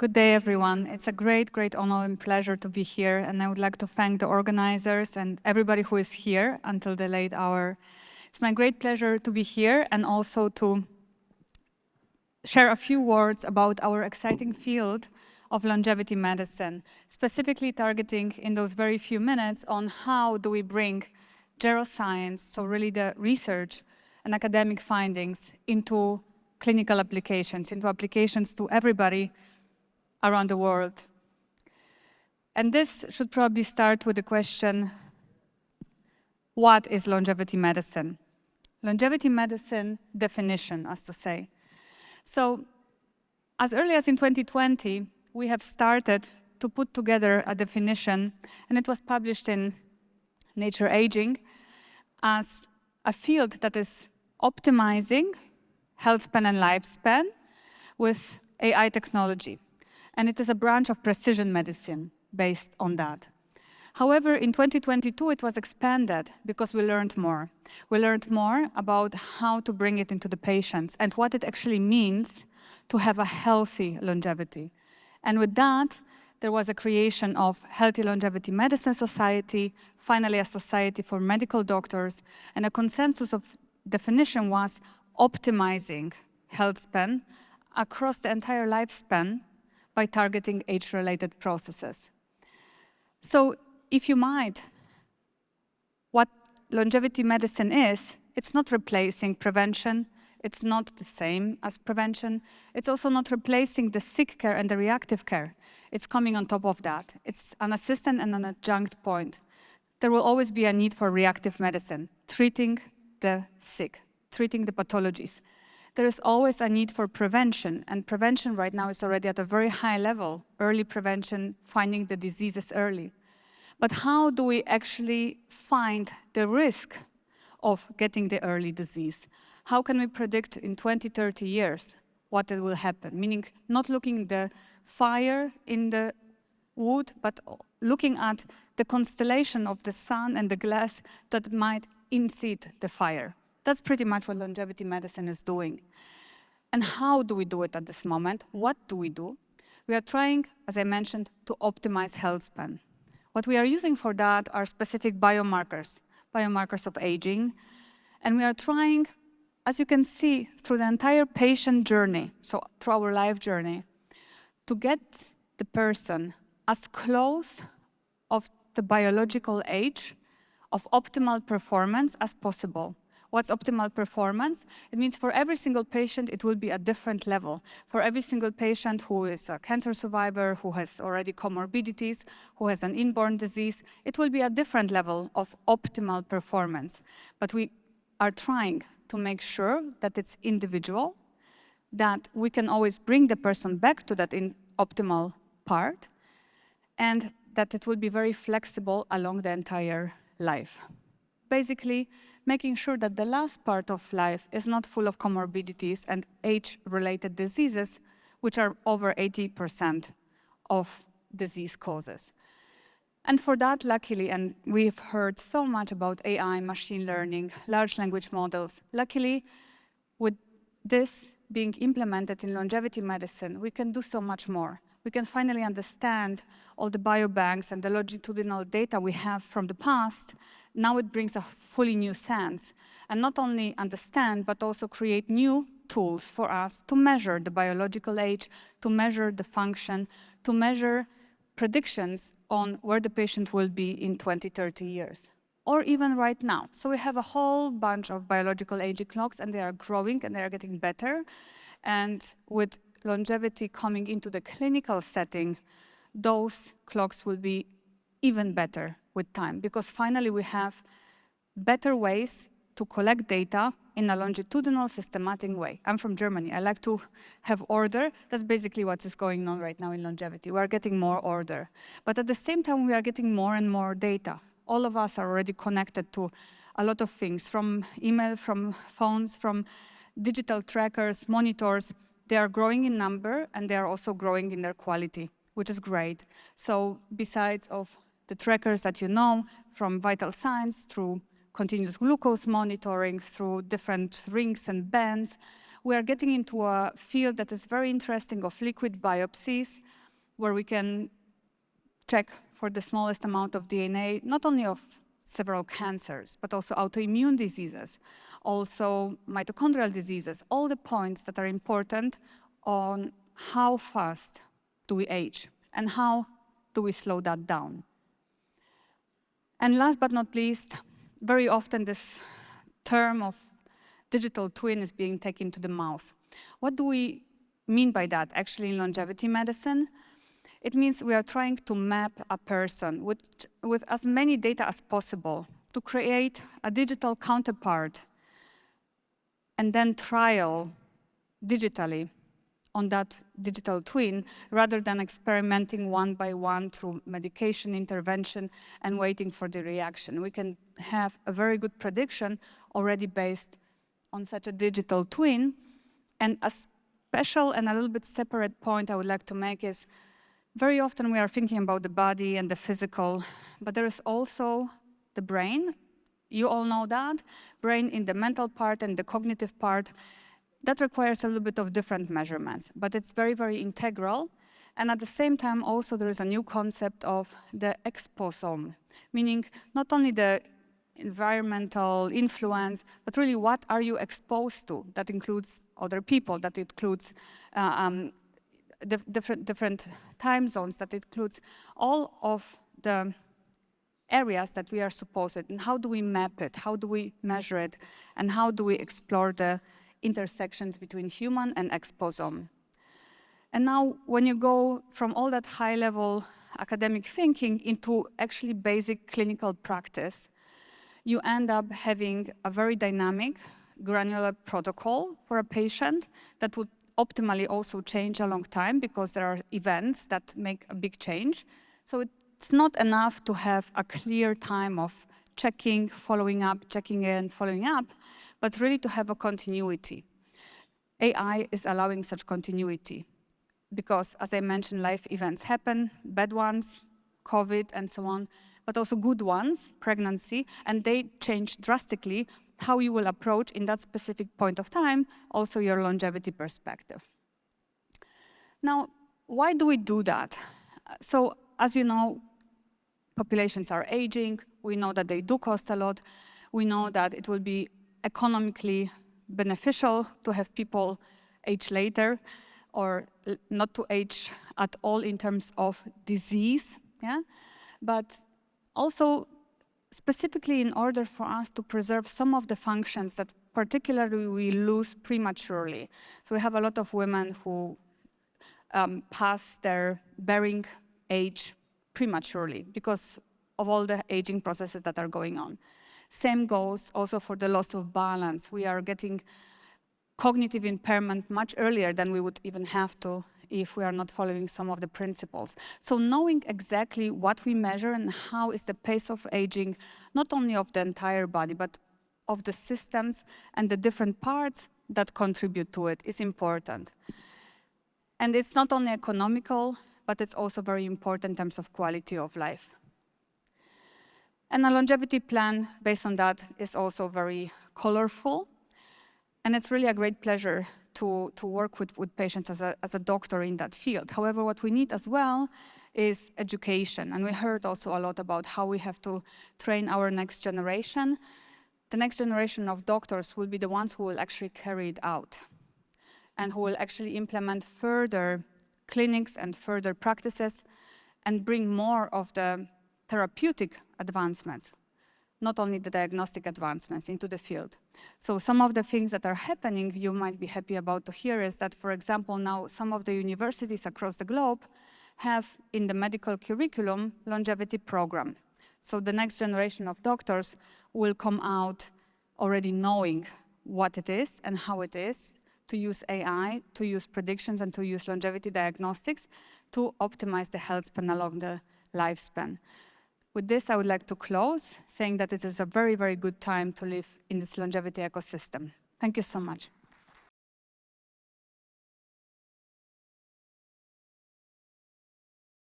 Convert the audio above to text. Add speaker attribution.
Speaker 1: Good day, everyone. It's a great, great honor and pleasure to be here, and I would like to thank the organizers and everybody who is here until the late hour. It's my great pleasure to be here and also to share a few words about our exciting field of longevity medicine, specifically targeting in those very few minutes on how do we bring geroscience, so really the research and academic findings, into clinical applications, into applications to everybody around the world. And this should probably start with the question, what is longevity medicine? Longevity medicine definition, as to say. So, as early as in 2020, we have started to put together a definition, and it was published in Nature Aging as a field that is optimizing health span and lifespan with AI technology. And it is a branch of precision medicine based on that. However, in 2022, it was expanded because we learned more. We learned more about how to bring it into the patients and what it actually means to have a healthy longevity. And with that, there was a creation of Healthy Longevity Medicine Society, finally a society for medical doctors, and a consensus of definition was optimizing health span across the entire lifespan by targeting age-related processes. So if you might, what longevity medicine is, it's not replacing prevention, it's not the same as prevention, it's also not replacing the sick care and the reactive care. It's coming on top of that. It's an assistant and an adjunct point. There will always be a need for reactive medicine, treating the sick, treating the pathologies. There is always a need for prevention, and prevention right now is already at a very high level, early prevention, finding the diseases early. But how do we actually find the risk of getting the early disease? How can we predict in 20, 30 years what it will happen? Meaning not looking at the fire in the wood, but looking at the constellation of the sun and the glass that might incite the fire. That's pretty much what longevity medicine is doing. And how do we do it at this moment? What do we do? We are trying, as I mentioned, to optimize health span. What we are using for that are specific biomarkers of aging. And we are trying, as you can see, through the entire patient journey, so through our life journey, to get the person as close of the biological age of optimal performance as possible. What's optimal performance? It means for every single patient, it will be a different level. For every single patient who is a cancer survivor, who has already comorbidities, who has an inborn disease, it will be a different level of optimal performance. But we are trying to make sure that it's individual, that we can always bring the person back to that optimal part, and that it will be very flexible along the entire life. Basically, making sure that the last part of life is not full of comorbidities and age-related diseases, which are over 80% of disease causes. And for that, luckily, and we've heard so much about AI, machine learning, large language models, luckily, with this being implemented in longevity medicine, we can do so much more. We can finally understand all the biobanks and the longitudinal data we have from the past. Now it brings a fully new sense. And not only understand, but also create new tools for us to measure the biological age, to measure the function, to measure predictions on where the patient will be in 20, 30 years, or even right now. So we have a whole bunch of biological aging clocks, and they are growing and they are getting better. And with longevity coming into the clinical setting, those clocks will be even better with time, because finally we have better ways to collect data in a longitudinal, systematic way. I'm from Germany. I like to have order. That's basically what is going on right now in longevity. We are getting more order. But at the same time, we are getting more and more data. All of us are already connected to a lot of things, from email, from phones, from digital trackers, monitors. They are growing in number, and they are also growing in their quality, which is great. So besides of the trackers that you know, from vital signs through continuous glucose monitoring, through different rings and bands, we are getting into a field that is very interesting of liquid biopsies, where we can check for the smallest amount of DNA, not only of several cancers, but also autoimmune diseases, also mitochondrial diseases, all the points that are important on how fast do we age and how do we slow that down. And last but not least, very often this term of digital twin is being taken to the mouth. What do we mean by that actually in longevity medicine? It means we are trying to map a person with as many data as possible to create a digital counterpart and then trial digitally on that digital twin, rather than experimenting one by one through medication intervention and waiting for the reaction. We can have a very good prediction already based on such a digital twin. And a special and a little bit separate point I would like to make is, very often we are thinking about the body and the physical, but there is also the brain. You all know that. Brain in the mental part and the cognitive part. That requires a little bit of different measurements, but it's very, very integral. And at the same time, also there is a new concept of the exposome, meaning not only the environmental influence, but really what are you exposed to? That includes other people, that includes different time zones, that includes all of the areas that we are supposed to, and how do we map it, how do we measure it, and how do we explore the intersections between human and exposome. And now when you go from all that high-level academic thinking into actually basic clinical practice, you end up having a very dynamic, granular protocol for a patient that would optimally also change a long time because there are events that make a big change. So it's not enough to have a clear time of checking, following up, checking in, following up, but really to have a continuity. AI is allowing such continuity because, as I mentioned, life events happen, bad ones, COVID and so on, but also good ones, pregnancy, and they change drastically how you will approach in that specific point of time, also your longevity perspective. Now, why do we do that? So, as you know, populations are aging, we know that they do cost a lot, we know that it will be economically beneficial to have people age later or not to age at all in terms of disease, yeah? But also specifically in order for us to preserve some of the functions that particularly we lose prematurely. So we have a lot of women who pass their bearing age prematurely because of all the aging processes that are going on. Same goes also for the loss of balance. We are getting cognitive impairment much earlier than we would even have to if we are not following some of the principles. So knowing exactly what we measure and how is the pace of aging, not only of the entire body, but of the systems and the different parts that contribute to it is important. And it's not only economical, but it's also very important in terms of quality of life. And a longevity plan based on that is also very colorful. And it's really a great pleasure to work with patients as a doctor in that field. However, what we need as well is education. And we heard also a lot about how we have to train our next generation. The next generation of doctors will be the ones who will actually carry it out and who will actually implement further clinics and further practices and bring more of the therapeutic advancements, not only the diagnostic advancements, into the field. So some of the things that are happening you might be happy about to hear is that, for example, now some of the universities across the globe have in the medical curriculum longevity program. So the next generation of doctors will come out already knowing what it is and how it is to use AI, to use predictions and to use longevity diagnostics to optimize the health span along the lifespan. With this, I would like to close, saying that it is a very, very good time to live in this longevity ecosystem. Thank you so much.